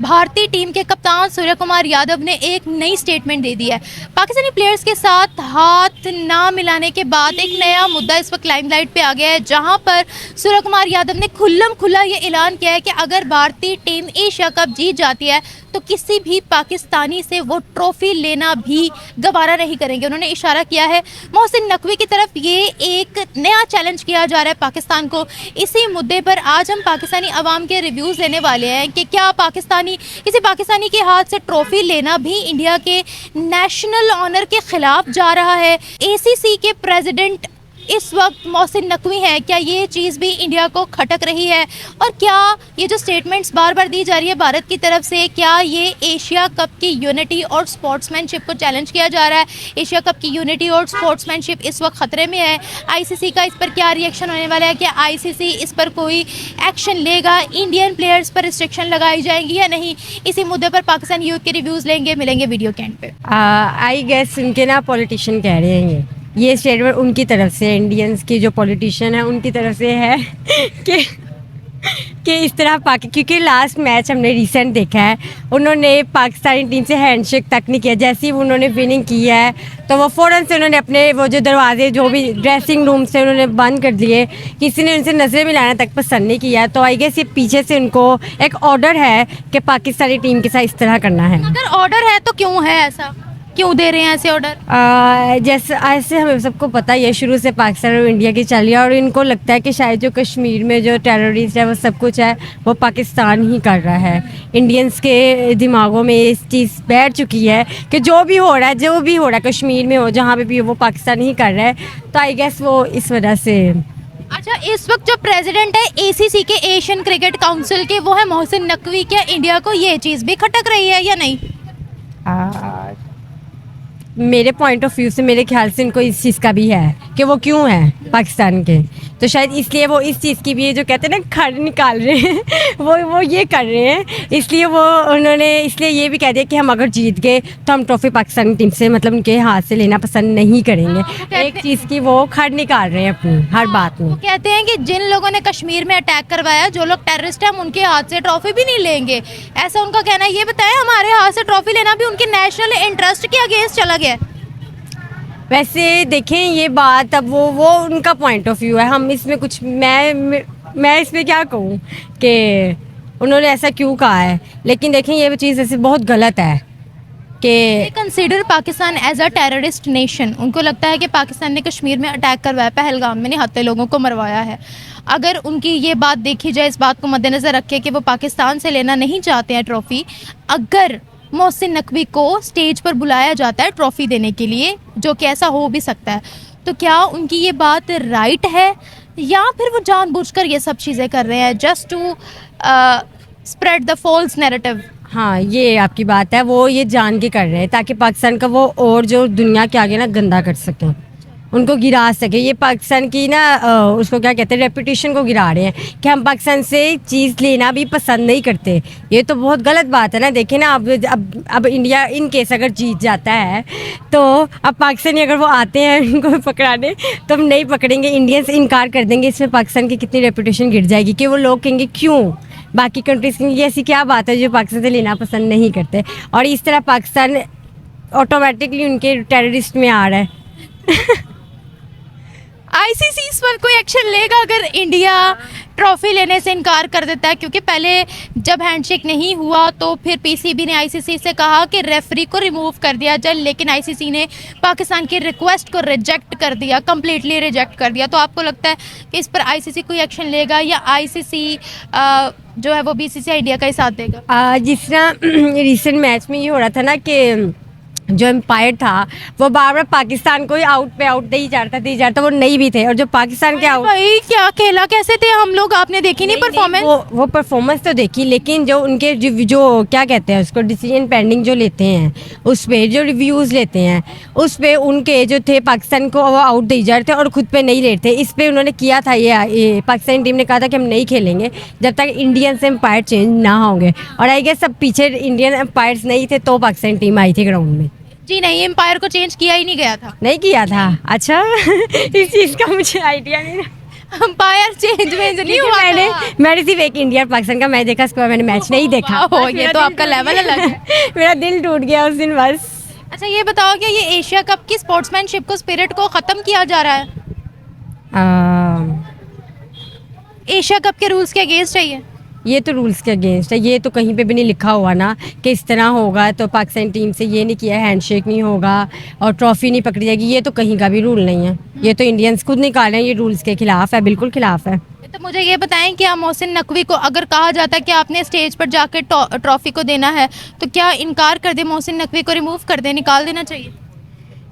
भारतीय टीम के कप्तान सूर्य कुमार यादव ने एक नई स्टेटमेंट दे दी है। पाकिस्तानी प्लेयर्स के साथ हाथ ना मिलाने के बाद एक नया मुद्दा इस वक्त लाइमलाइट पे आ गया है, जहां पर सूर्य कुमार यादव ने खुल्लम खुल्ला ये ऐलान किया है कि अगर भारतीय टीम एशिया कप जीत जाती है तो किसी भी पाकिस्तानी से वो ट्रॉफी लेना भी गवारा नहीं करेंगे। उन्होंने इशारा किया है मोहसिन नकवी की तरफ। ये एक नया चैलेंज किया जा रहा है पाकिस्तान को। इसी मुद्दे पर आज हम पाकिस्तानी अवाम के रिव्यूज़ लेने वाले हैं कि क्या किसी पाकिस्तानी के हाथ से ट्रॉफी लेना भी इंडिया के नेशनल ऑनर के खिलाफ जा रहा है। एसीसी के प्रेसिडेंट इस वक्त मोहसिन नकवी हैं, क्या ये चीज़ भी इंडिया को खटक रही है? और क्या ये जो स्टेटमेंट्स बार बार दी जा रही है भारत की तरफ से, क्या ये एशिया कप की यूनिटी और स्पोर्ट्समैनशिप को चैलेंज किया जा रहा है? एशिया कप की यूनिटी और स्पोर्ट्समैनशिप इस वक्त ख़तरे में है। आईसीसी का इस पर क्या रिएक्शन होने वाला है? क्या आईसीसी इस पर कोई एक्शन लेगा? इंडियन प्लेयर्स पर रिस्ट्रिक्शन लगाई जाएंगी या नहीं? इसी मुद्दे पर पाकिस्तान यूथ के रिव्यूज़ लेंगे, मिलेंगे वीडियो के एंड पे। आई गेस उनके ना पॉलिटिशियन कह रहे हैं ये स्टेटमेंट उनकी तरफ से, इंडियंस की जो पॉलिटिशियन है उनकी तरफ से है कि इस तरह क्योंकि लास्ट मैच हमने रिसेंट देखा है, उन्होंने पाकिस्तानी टीम से हैंडशेक तक नहीं किया। जैसे ही उन्होंने विनिंग की है तो वो फ़ौरन से उन्होंने अपने वो जो दरवाजे जो भी ड्रेसिंग रूम से उन्होंने बंद कर दिए। किसी ने उनसे नज़रें मिलाना तक पसंद नहीं किया। तो आई गेस ये पीछे से उनको एक ऑर्डर है कि पाकिस्तानी टीम के साथ इस तरह करना है। अगर ऑर्डर है तो क्यों है ऐसा? क्यों दे रहे हैं ऐसे ऑर्डर? जैसे ऐसे हमें सबको पता ही है, शुरू से पाकिस्तान और इंडिया की चल रही है और इनको लगता है कि शायद जो कश्मीर में जो टेररिस्ट है वो सब कुछ है वो पाकिस्तान ही कर रहा है। इंडियंस के दिमागों में इस चीज़ बैठ चुकी है कि जो भी हो रहा है कश्मीर में हो, जहाँ पे भी हो, वो पाकिस्तान ही कर रहा है। तो आई गेस वो इस वजह से। अच्छा, इस वक्त जो प्रेसिडेंट है एसीसी के, एशियन क्रिकेट काउंसिल के, वो है मोहसिन नकवी। क्या इंडिया को ये चीज़ भी खटक रही है या नहीं? मेरे पॉइंट ऑफ व्यू से मेरे ख्याल से इनको इस चीज़ का भी है कि वो क्यों है पाकिस्तान के, तो शायद इसलिए वो इस चीज़ की भी जो कहते हैं ना खड़ निकाल रहे हैं वो ये कर रहे हैं। इसलिए उन्होंने इसलिए ये भी कह दिया कि हम अगर जीत गए तो हम ट्रॉफी पाकिस्तानी टीम से मतलब उनके हाथ से लेना पसंद नहीं करेंगे। एक चीज़ की वो खड़ निकाल रहे हैं अपनी हर बात में। कहते हैं कि जिन लोगों ने कश्मीर में अटैक करवाया, जो लोग टेररिस्ट हैं, हम उनके हाथ से ट्रॉफी भी नहीं लेंगे, ऐसा उनका कहना है। ये बताया हमारे हाथ से ट्रॉफी लेना भी उनके नेशनल इंटरेस्ट के अगेंस्ट चला गया। वैसे देखें ये बात, अब वो उनका पॉइंट ऑफ व्यू है। हम इसमें कुछ मैं इसमें क्या कहूँ कि उन्होंने ऐसा क्यों कहा है, लेकिन देखें ये चीज़ ऐसे बहुत गलत है कि consider Pakistan as a terrorist nation. उनको लगता है कि पाकिस्तान ने कश्मीर में अटैक करवाया, पहलगाम में निहत्थे लोगों को मरवाया है। अगर उनकी ये बात देखी जाए, इस बात को मद्देनज़र रखे कि वो पाकिस्तान से लेना नहीं चाहते हैं ट्रॉफ़ी, अगर मोहसिन नकवी को स्टेज पर बुलाया जाता है ट्रॉफ़ी देने के लिए, जो कि ऐसा हो भी सकता है, तो क्या उनकी ये बात राइट है या फिर वो जानबूझकर ये सब चीज़ें कर रहे हैं just to spread the false narrative? हाँ, ये आपकी बात है, वो ये जान के कर रहे हैं ताकि पाकिस्तान का वो और जो दुनिया के आगे ना गंदा कर सकें, उनको गिरा सके। ये पाकिस्तान की ना उसको क्या कहते हैं, रेपुटेशन को गिरा रहे हैं कि हम पाकिस्तान से चीज़ लेना भी पसंद नहीं करते। ये तो बहुत गलत बात है ना। देखिए ना, अब इंडिया इन केस अगर जीत जाता है तो अब पाकिस्तानी अगर वो आते हैं इनको पकड़ाने तो हम नहीं पकड़ेंगे, इंडियंस इनकार कर देंगे। इसमें पाकिस्तान की कितनी रेपुटेशन गिर जाएगी कि वो लोग कहेंगे क्यों बाकी कंट्रीज की ऐसी क्या बात है जो पाकिस्तान से लेना पसंद नहीं करते, और इस तरह पाकिस्तान ऑटोमेटिकली उनके टेररिस्ट में आ रहा है। आईसीसी इस पर कोई एक्शन लेगा अगर इंडिया ट्रॉफी लेने से इनकार कर देता है? क्योंकि पहले जब हैंडशेक नहीं हुआ तो फिर पीसीबी ने आईसीसी से कहा कि रेफरी को रिमूव कर दिया जाए, लेकिन आईसीसी ने पाकिस्तान की रिक्वेस्ट को रिजेक्ट कर दिया, कम्प्लीटली रिजेक्ट कर दिया। तो आपको लगता है कि इस पर आईसीसी कोई एक्शन लेगा या आईसीसी जो है वो बीसीसीआई इंडिया का ही साथ देगा? जिस तरह रिसेंट मैच में ये हो रहा था ना कि जो एम्पायर था वो बार बार पाकिस्तान को ही आउट पे आउट दे ही जाता वो नहीं भी थे, और जो पाकिस्तान के आउट, भाई क्या खेला कैसे थे हम लोग, आपने देखी नहीं परफॉर्मेंस? वो परफॉर्मेंस तो देखी, लेकिन जो उनके जो क्या कहते हैं उसको डिसीजन पेंडिंग जो लेते हैं, उस पर जो रिव्यूज़ लेते हैं, उस पर उनके जो थे पाकिस्तान को वो आउट दे जा रहे थे और खुद पे नहीं ले रहे थे। इस पर उन्होंने किया था ये पाकिस्तानी टीम ने कहा था कि हम नहीं खेलेंगे जब तक इंडियन से एम्पायर चेंज ना होंगे, और आई गेस सब पीछे इंडियन एम्पायर्स नहीं थे तो पाकिस्तानी टीम आई थी ग्राउंड में। जी नहीं, एम्पायर को चेंज किया ही नहीं गया था। नहीं किया था? अच्छा इस चीज़ का मुझे आइडिया नहीं। अंपायर चेंज में नहीं हुआ मैंने था। मैंने सिर्फ एक इंडिया और पाकिस्तान का मैच देखा, उसके बाद मैंने मैच नहीं देखा। वाह, ये मेरा तो दिल आपका टूट लेवल गया। अलग है। मेरा दिल टूट गया उस दिन बस। अच्छा ये बताओ क्या ये एशिया कप की स्पोर्ट्समैनशिप को, स्पिरिट को ख़त्म किया जा रहा है? एशिया कप के रूल्स के अगेंस्ट है ये? ये तो रूल्स के अगेंस्ट है, ये तो कहीं पे भी नहीं लिखा हुआ ना कि इस तरह होगा, तो पाकिस्तान टीम से ये नहीं किया, हैंडशेक नहीं होगा और ट्रॉफी नहीं पकड़ी जाएगी, ये तो कहीं का भी रूल नहीं है। ये तो इंडियंस खुद निकाल रहे हैं, ये रूल्स के खिलाफ है, बिल्कुल खिलाफ है। तो मुझे ये बताएं कि मोहसिन नकवी को अगर कहा जाता है कि आपने स्टेज पर जाकर ट्रॉफी को देना है, तो क्या इनकार कर दे, मोहसिन नकवी को रिमूव कर दे, निकाल देना चाहिए?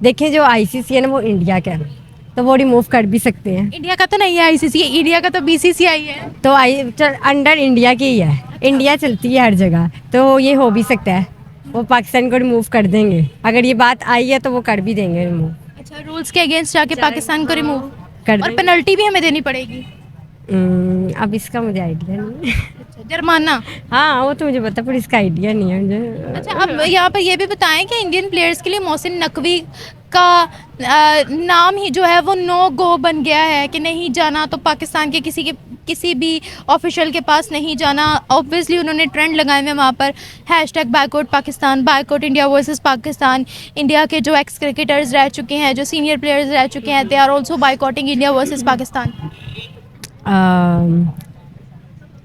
देखिए जो आईसीसी है ना वो इंडिया का है, तो वो रिमूव कर भी सकते हैं। इंडिया का तो नहीं है आईसीसी, इंडिया का तो बीसीसीआई है। तो अंडर इंडिया की ही है, इंडिया चलती है हर जगह, तो ये हो भी सकता है, वो पाकिस्तान को रिमूव कर देंगे। अगर ये बात आई है तो वो कर भी देंगे रिमूव। अच्छा, रूल्स के अगेंस्ट जाके पाकिस्तान को रिमूव कर और देंगे। पेनल्टी भी हमें देनी पड़ेगी? अब इसका मुझे आइडिया नहीं है। अच्छा, जुर्माना? हाँ वो तो मुझे पता, पर इसका आइडिया नहीं है मुझे। अच्छा, अब यहाँ पर ये भी बताएं कि इंडियन प्लेयर्स के लिए मोहसिन नकवी का नाम ही जो है वो नो गो बन गया है कि नहीं जाना, तो पाकिस्तान के किसी भी ऑफिशियल के पास नहीं जाना। ऑब्वियसली उन्होंने ट्रेंड लगाए हुए वहाँ पर hashtag boycott Pakistan, boycott India versus Pakistan. India के जो एक्स क्रिकेटर्स रह चुके हैं, जो सीनियर प्लेयर्स रह चुके हैं, they are also boycotting India versus Pakistan.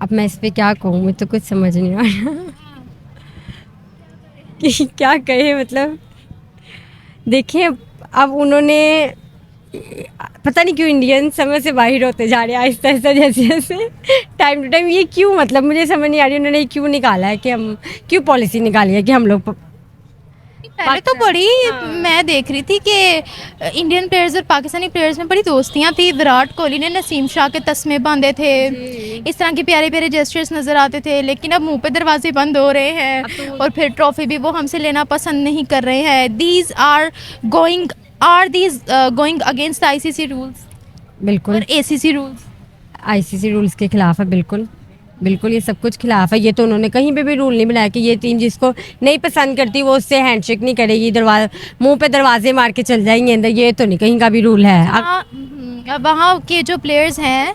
अब मैं इस पे क्या कहूँ, मुझे तो कुछ समझ नहीं आ रहा कि क्या कहे। मतलब देखिए अब उन्होंने पता नहीं क्यों इंडियन समय से बाहर होते जा रहे हैं आहिस्ता आहिस्ता, जैसे जैसे टाइम टू टाइम। ये क्यों, मतलब मुझे समझ नहीं आ रही उन्होंने क्यों निकाला है, कि हम क्यों पॉलिसी निकाली है कि हम लोग पहले तो बड़ी मैं देख रही थी कि इंडियन प्लेयर्स और पाकिस्तानी प्लेयर्स में बड़ी दोस्तियां थी। विराट कोहली ने नसीम शाह के तस्मे बांधे थे, इस तरह के प्यारे प्यारे जेस्चर्स नज़र आते थे। लेकिन अब मुंह पे दरवाजे बंद हो रहे हैं और फिर ट्रॉफी भी वो हमसे लेना पसंद नहीं कर रहे हैं। These are going against ICC rules बिल्कुल और एसीसी रूल्स। आईसीसी रूल्स के खिलाफ है, बिल्कुल बिल्कुल ये सब कुछ खिलाफ है। ये तो उन्होंने कहीं पे भी रूल नहीं बनाया कि ये टीम जिसको नहीं पसंद करती वो उससे हैंडशेक नहीं करेगी, मुंह पे दरवाजे मार के चल जाएंगे अंदर, ये तो नहीं कहीं का भी रूल है। वहाँ के जो प्लेयर्स हैं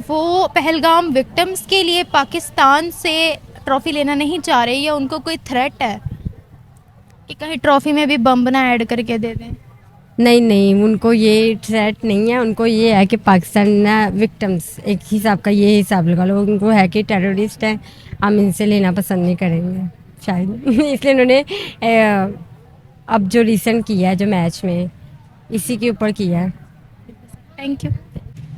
वो पहलगाम विक्टिम्स के लिए पाकिस्तान से ट्रॉफी लेना नहीं चाह रहे, या उनको कोई थ्रेट है कि कहीं ट्रॉफी में भी बम ना ऐड करके दे दें? नहीं, उनको ये थ्रेट नहीं है, उनको ये है कि पाकिस्तान ना विक्टिम्स, एक हिसाब का ये हिसाब लगा लो, उनको है कि टेररिस्ट हैं, हम इनसे लेना पसंद नहीं करेंगे शायद इसलिए उन्होंने अब जो रिसेंट किया है जो मैच में, इसी के ऊपर किया है। Thank you.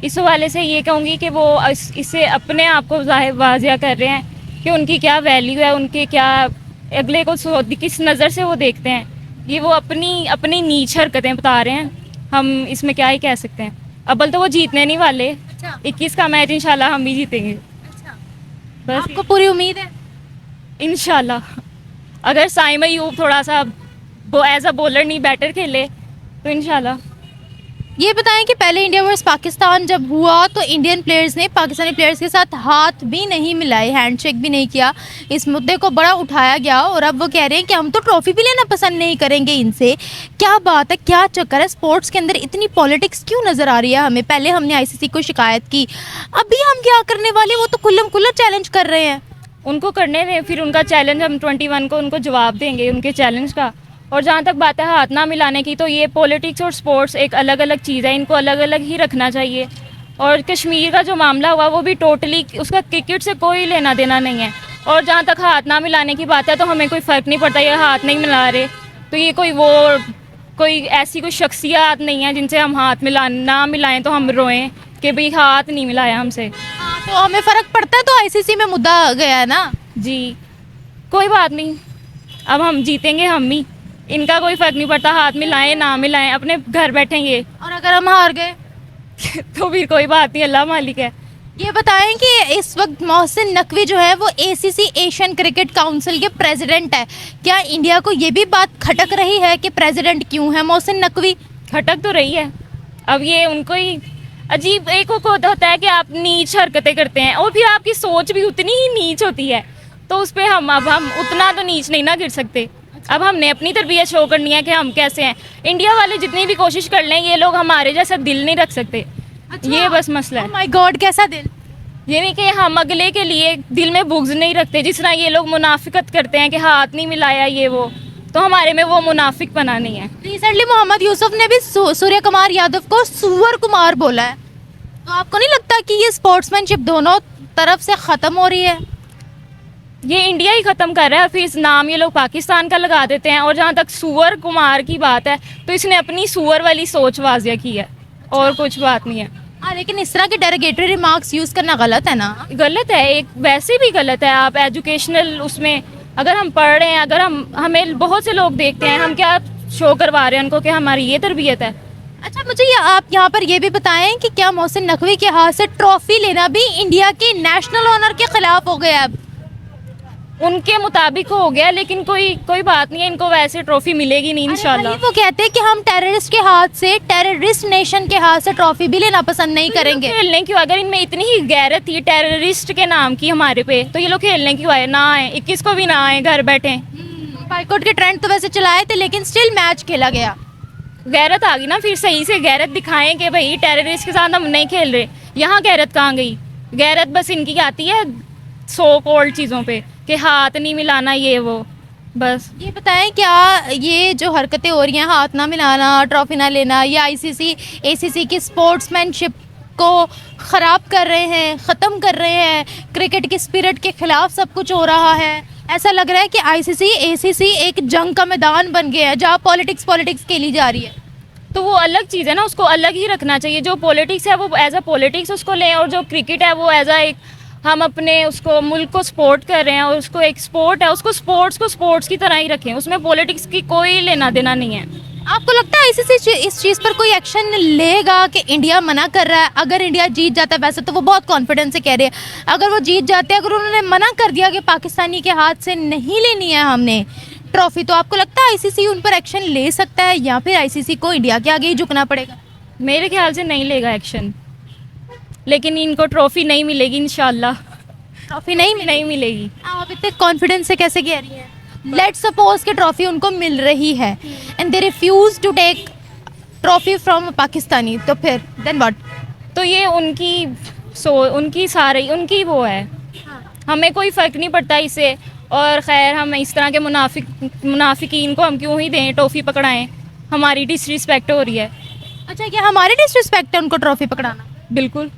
इस हवाले से ये कहूँगी कि वो इससे अपने आप को वाजिया कर रहे हैं कि उनकी क्या वैल्यू है, उनके क्या अगले को किस नज़र से वो देखते हैं। ये वो अपनी नीच हरकतें बता रहे हैं, हम इसमें क्या ही कह सकते हैं। अव्वल तो वो जीतने नहीं वाले। अच्छा। 21 का मैच इंशाल्लाह हम ही जीतेंगे। अच्छा, बस आपको पूरी उम्मीद है? इंशाल्लाह अगर साइम अयूब थोड़ा सा वो एज अ बॉलर नहीं बैटर खेले तो इंशाल्लाह। ये बताएं कि पहले इंडिया वर्सेस पाकिस्तान जब हुआ तो इंडियन प्लेयर्स ने पाकिस्तानी प्लेयर्स के साथ हाथ भी नहीं मिलाए, हैंडशेक भी नहीं किया। इस मुद्दे को बड़ा उठाया गया और अब वो कह रहे हैं कि हम तो ट्रॉफी भी लेना पसंद नहीं करेंगे इनसे। क्या बात है, क्या चक्कर है? स्पोर्ट्स के अंदर इतनी पॉलिटिक्स क्यों नज़र आ रही है हमें? पहले हमने आईसीसी को शिकायत की, अभी हम क्या करने वाले? वो तो खुल्लम खुल्ला चैलेंज कर रहे हैं। उनको करने दें, फिर उनका चैलेंज हम 21 को उनको जवाब देंगे उनके चैलेंज का। और जहाँ तक बात है हाथ ना मिलाने की, तो ये पॉलिटिक्स और स्पोर्ट्स एक अलग अलग चीज़ है, इनको अलग अलग ही रखना चाहिए। और कश्मीर का जो मामला हुआ वो भी टोटली उसका क्रिकेट से कोई लेना देना नहीं है। और जहाँ तक हाथ ना मिलाने की बात है तो हमें कोई फ़र्क नहीं पड़ता, ये हाथ नहीं मिला रहे तो ये कोई ऐसी कोई शख्सियत नहीं है जिनसे हम हाथ ना मिलाएं तो हम रोएं कि भाई हाथ नहीं मिलाया हमसे। हाँ, तो हमें फ़र्क पड़ता है, तो आईसीसी में मुद्दा गया है ना जी। कोई बात नहीं, अब हम जीतेंगे हम ही, इनका कोई फ़र्क नहीं पड़ता हाथ मिलाएं ना मिलाएं, अपने घर बैठेंगे। और अगर हम हार गए तो फिर कोई बात नहीं, अल्लाह मालिक है। ये बताएं कि इस वक्त मोहसिन नकवी जो है वो एसीसी एशियन क्रिकेट काउंसिल के प्रेसिडेंट है। क्या इंडिया को ये भी बात खटक रही है कि प्रेसिडेंट क्यों है मोहसिन नकवी? खटक तो रही है। अब ये उनको ही अजीब एक को होता है कि आप नीच हरकतें करते हैं और फिर आपकी सोच भी उतनी ही नीच होती है, तो उस पर हम उतना तो नीच नहीं ना गिर सकते। अब हमने अपनी तरबियत शो करनी है कि हम कैसे हैं। इंडिया वाले जितनी भी कोशिश कर लें, ये लोग हमारे जैसा दिल नहीं रख सकते। ये बस मसला है। माय गॉड, कैसा दिल। ये नहीं कि हम अगले के लिए दिल में बुग्ज नहीं रखते, जिस तरह ये लोग मुनाफिकत करते हैं कि हाथ नहीं मिलाया ये वो, तो हमारे में वो मुनाफिक बना नहीं है। रिसेंटली मोहम्मद यूसुफ ने भी सूर्य कुमार यादव को सुअर कुमार बोला है, तो आपको नहीं लगता कि ये स्पोर्ट्समैनशिप दोनों तरफ से ख़त्म हो रही है? ये इंडिया ही ख़त्म कर रहा है, फिर इस नाम ये लोग पाकिस्तान का लगा देते हैं। और जहाँ तक सुअर कुमार की बात है तो इसने अपनी सुअर वाली सोच वाजिया की है, और कुछ बात नहीं है। हाँ, लेकिन इस तरह के डेरोगेटरी रिमार्क्स यूज़ करना गलत है ना? गलत है, एक वैसे भी गलत है। आप एजुकेशनल उसमें अगर हम पढ़ रहे हैं, अगर हमें बहुत से लोग देखते हैं, हम क्या शो करवा रहे हैं उनको कि हमारी ये तरबियत है। अच्छा, मुझे आप यहाँ पर ये भी बताएं कि क्या मोहसिन नकवी के हाथ से ट्रॉफी लेना भी इंडिया के नेशनल ऑनर के खिलाफ हो गया? अब उनके मुताबिक हो गया, लेकिन कोई बात नहीं है, इनको वैसे ट्रॉफी मिलेगी नहीं इंशाल्लाह। वो कहते हैं कि हम टेररिस्ट के हाथ से, टेररिस्ट नेशन के हाथ से ट्रॉफी भी लेना पसंद नहीं करेंगे। खेलने क्यों? अगर इनमें इतनी ही गैरत थी टेररिस्ट के नाम की हमारे पे, तो ये लोग खेलने क्यों आए? ना आए, 21 को भी ना आए, घर बैठे। बाइकआउट के ट्रेंड तो वैसे चलाए थे, लेकिन स्टिल मैच खेला गया। गैरत आ गई ना, फिर सही से गैरत दिखाएं कि भाई टेररिस्ट के साथ हम नहीं खेल रहे। यहाँ गैरत कहाँ गई? गैरत बस इनकी आती है सो कॉल्ड चीज़ों पे कि हाथ नहीं मिलाना ये वो, बस। ये बताएं, क्या ये जो हरकतें हो रही हैं, हाथ ना मिलाना, ट्रॉफी ना लेना, ये आईसीसी एसीसी की स्पोर्ट्समैनशिप को ख़राब कर रहे हैं, ख़त्म कर रहे हैं, क्रिकेट की स्पिरिट के ख़िलाफ़ सब कुछ हो रहा है? ऐसा लग रहा है कि आईसीसी एसीसी एक जंग का मैदान बन गया है जहाँ पॉलिटिक्स खेली जा रही है। तो वो अलग चीज़ है ना, उसको अलग ही रखना चाहिए। जो पॉलिटिक्स है वो एज अ पॉलिटिक्स उसको लें, और जो क्रिकेट है वो एज अ एक हम अपने उसको मुल्क को सपोर्ट कर रहे हैं, और उसको एक स्पोर्ट है, उसको स्पोर्ट्स की तरह ही रखें। उसमें पॉलिटिक्स की कोई लेना देना नहीं है। आपको लगता है आईसीसी इस चीज़ पर कोई एक्शन लेगा कि इंडिया मना कर रहा है? अगर इंडिया जीत जाता है, वैसे तो वो बहुत कॉन्फिडेंस से कह रहे हैं, अगर वो जीत जाते हैं, अगर उन्होंने मना कर दिया कि पाकिस्तानी के हाथ से नहीं लेनी है हमने ट्रॉफी, तो आपको लगता है आईसीसी उन पर एक्शन ले सकता है, या फिर आईसीसी को इंडिया के आगे ही झुकना पड़ेगा? मेरे ख्याल से नहीं लेगा एक्शन, लेकिन इनको ट्रॉफी नहीं मिलेगी इंशाल्लाह। ट्रॉफी नहीं मिलेगी। आप इतने कॉन्फिडेंस से कैसे कह रही हैं? लेट्स सपोज कि ट्रॉफी उनको मिल रही है and they refuse to take trophy from Pakistani, तो फिर देन व्हाट? तो ये उनकी वो है, हमें कोई फ़र्क नहीं पड़ता इससे। और ख़ैर, हम इस तरह के मुनाफिकीन को हम क्यों ही दें, ट्रॉफी पकड़ाएं? हमारी डिसरिस्पेक्ट हो रही है। अच्छा, क्या हमारी डिसरिस्पेक्ट है उनको ट्रॉफी पकड़ाना? बिल्कुल।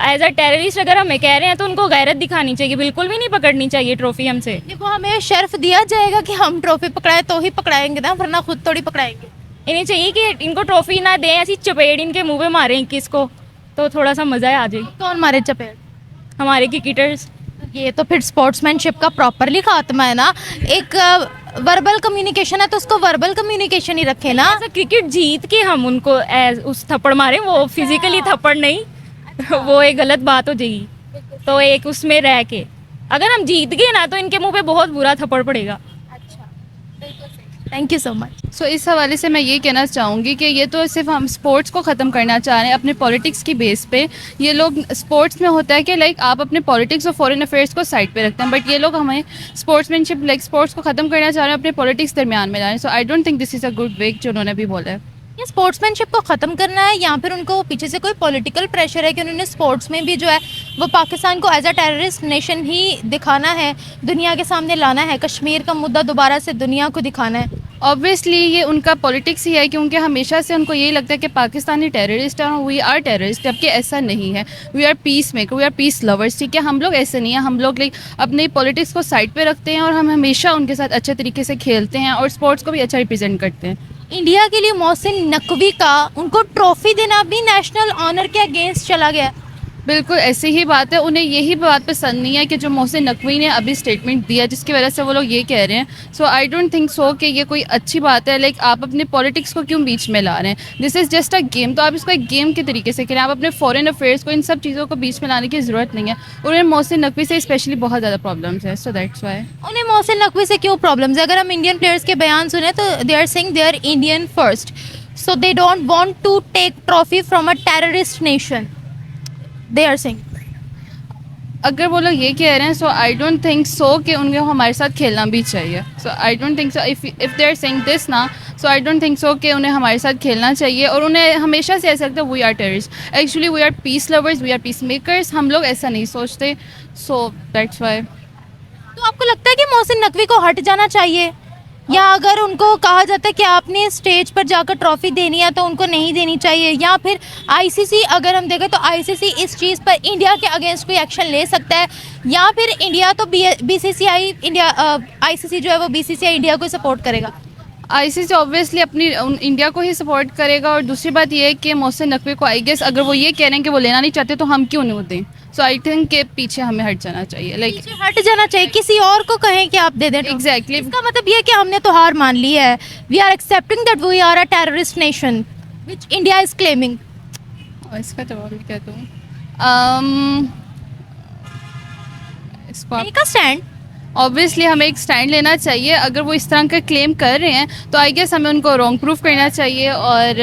एज अ टेररिस्ट अगर हमें कह रहे हैं तो उनको गैरत दिखानी चाहिए, बिल्कुल भी नहीं पकड़नी चाहिए ट्रॉफी हमसे। देखो, हमें शर्फ दिया जाएगा कि हम ट्रॉफी पकड़ाए तो ही पकड़ाएंगे ना, वरना खुद थोड़ी पकड़ाएंगे। इन्हें चाहिए कि इनको ट्रॉफी ना दें, ऐसी चपेट इनके मुंह पे मारें 21 को, तो थोड़ा सा मज़ा आ जाए। कौन मारे चपेट? हमारे क्रिकेटर्स। ये तो फिर स्पोर्ट्समैनशिप का प्रॉपरली खात्मा है ना। एक वर्बल कम्युनिकेशन है तो उसको वर्बल कम्युनिकेशन ही रखें ना। ऐसा क्रिकेट जीत के हम उनको उस थप्पड़ मारें, वो फिजिकली थप्पड़ नहीं, वो एक गलत बात हो जाएगी। तो एक उसमें रह के अगर हम जीत गए ना, तो इनके मुंह पे बहुत बुरा थप्पड़ पड़ेगा। Thank you so much. So इस हवाले से मैं ये कहना चाहूँगी कि ये तो सिर्फ हम स्पोर्ट्स को ख़त्म करना चाह रहे हैं अपने पॉलिटिक्स की बेस पे। ये लोग स्पोर्ट्स में होता है कि लाइक आप अपने पॉलिटिक्स और फॉरेन अफेयर्स को साइड पे रखते हैं, बट ये लोग हमें स्पोर्ट्समैनशिप लाइक स्पोर्ट्स को ख़त्म करना चाह रहे हैं, अपने पॉलिटिक्स दरमियान में ला रहे हैं। So I don't think this is a good way जो उन्होंने भी बोला है। ये स्पोर्ट्समैनशिप को ख़त्म करना है, या फिर उनको पीछे से कोई पॉलिटिकल प्रेशर है कि उन्होंने स्पोर्ट्स में भी जो है वो पाकिस्तान को एज अ टेररिस्ट नेशन ही दिखाना है, दुनिया के सामने लाना है, कश्मीर का मुद्दा दोबारा से दुनिया को दिखाना है? ऑब्वियसली ये उनका पॉलिटिक्स ही है, क्योंकि हमेशा से उनको यही लगता है कि पाकिस्तानी टेररिस्ट है, वी आर टेररिस्ट, जबकि ऐसा नहीं है। We are peace maker, we are peace lovers. ठीक है, हम लोग ऐसे नहीं है, हम लोग लाइक अपने पॉलिटिक्स को साइड पे रखते हैं और हम हमेशा उनके साथ अच्छे तरीके से खेलते हैं और स्पोर्ट्स को भी अच्छा रिप्रेजेंट करते हैं। इंडिया के लिए मोहसिन नकवी का उनको ट्रॉफी देना भी नेशनल ऑनर के अगेंस्ट चला गया। बिल्कुल ऐसी ही बात है। उन्हें यही बात पसंद नहीं है कि जो मोहसिन नकवी ने अभी स्टेटमेंट दिया, जिसकी वजह से वो लोग ये कह रहे हैं। सो आई डोंट थिंक सो कि ये कोई अच्छी बात है। लाइक आप अपने पॉलिटिक्स को क्यों बीच में ला रहे हैं? This is just a game, तो आप इसको एक गेम के तरीके से करें। आप अपने फॉरेन अफेयर्स को, इन सब चीज़ों को बीच में लाने की ज़रूरत नहीं है। उन्हें मोहसिन नकवी से स्पेशली बहुत ज़्यादा प्रॉब्लम्स है, सो दैट्स वाई। उन्हें मोहसिन नकवी से क्यों प्रॉब्लम्स है? अगर हम इंडियन प्लेयर्स के बयान सुने तो they are saying they are Indian first, so they don't want to take trophy from a terrorist nation, they are saying. अगर वो लोग ये कह रहे हैं, सो आई डोंट थिंक सो कि उनको हमारे साथ खेलना भी चाहिए। So I don't think so if they are saying this ना, सो आई डोंट थिंक सो कि उन्हें हमारे साथ खेलना चाहिए, और उन्हें हमेशा से ऐसा लगता है we are terrorist. Actually we are peace lovers, we are peace makers, हम लोग ऐसा नहीं सोचते, सो दैट्स वाई। तो आपको लगता है कि मोहसिन नकवी को हट जाना चाहिए, या अगर उनको कहा जाता है कि आपने स्टेज पर जाकर ट्रॉफी देनी है तो उनको नहीं देनी चाहिए, या फिर आईसीसी, अगर हम देखें तो आईसीसी इस चीज़ पर इंडिया के अगेंस्ट कोई एक्शन ले सकता है, या फिर इंडिया तो बीसीसीआई इंडिया, आईसीसी जो है वो बीसीसीआई इंडिया को सपोर्ट करेगा? आईसीसी ऑब्वियसली अपनी इंडिया को ही सपोर्ट करेगा, और दूसरी बात ये है कि मोहसिन नकवी को आई गेस अगर वो ये कह रहे हैं कि वो लेना नहीं चाहते तो हम क्यों नहीं दें। सो आई थिंक के पीछे हमें हट जाना चाहिए, लाइक पीछे हट जाना चाहिए, किसी और को कहें कि आप दे दें। एग्जैक्टली। इसका मतलब ये है कि हमने तो हार मान ली है, we are accepting that we are a terrorist nation which India is claiming. इसका जवाब क्या दूँ? इसको आप टेक अ स्टैंड। ऑब्वियसली हमें एक स्टैंड लेना चाहिए। अगर वो इस तरह का क्लेम कर रहे हैं तो आई गेस हमें उनको रॉन्ग प्रूफ करना चाहिए, और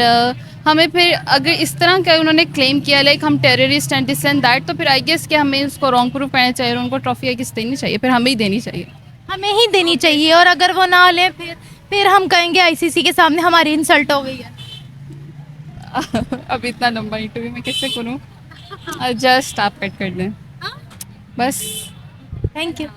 हमें फिर अगर इस तरह का उन्होंने क्लेम किया लाइक हम terrorist and this and that, तो फिर आई गेस कि हमें उसको रॉन्ग प्रूफ करना चाहिए और उनको ट्रॉफी आई गेस देनी चाहिए, फिर हमें ही देनी चाहिए। हमें ही देनी चाहिए, और अगर वो ना ले फिर हम कहेंगे आईसीसी के सामने हमारी इंसल्ट हो गई है। अब इतना लंबा इंटरव्यू मैं कैसे करूँ? जस्ट आप कट कर दें बस। Thank you.